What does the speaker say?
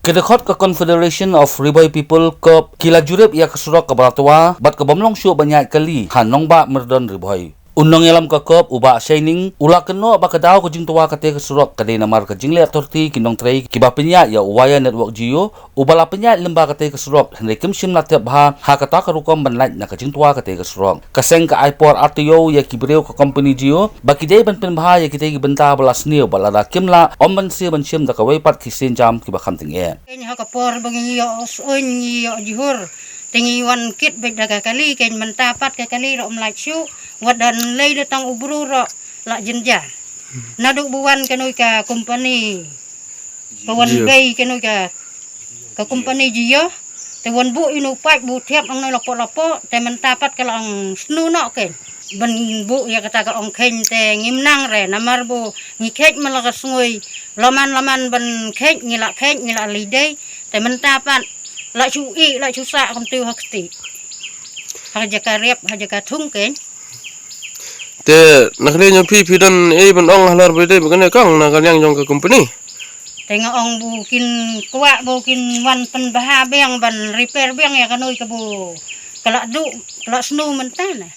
Kedekot ke Confederation of Riboy People ke kila jurip ia kesurok ke balatua bat ke bomlong syuk banyak kali hanong ba merdon riboy. Unong yalam ke kop uba shining ula keno ba kedau ke jing tua kate kesurok kade namar ke jingle authority kinong trei kiba penya ya waya network jio ubala penya lemba kate kesurok henry kimsim na tep ha kata ke rukom banlait na ke jing tua kate kesurok kaseng ke ipor RTO ya kibreu ke company jio baki dei ban pen bha ya kite ki benta belas neu balada kimla omban si ban sim da ka weipat kisin jam kiba kamting ye Kenya hakapor bagi yo oin yo jihur tingi wan kit bedaga kali ken mentapat ke kali ro mlachu wadan lay datang ubru ro la jenja naduk buwan kenoi ka company kawan gay kenoi ka company jio te wan bu inu pai bu thiap ang noi lapo te mentapat ke lang snu no ken ban bu ya kata ka ong khen te ngimnang re namar bu ngikhet malaga sungoi laman ban khet ngila lidai te mentapat la chui la cusa kom tu hakti haja karep haja katung ken te nakre nyopi pidan ban ong halar bede begane kang na kalyang jong ke company tengok ong bukin kuak bukin wan pen baha beng ban repair beng ya kanoi ke bu kelak du kelak snu mentana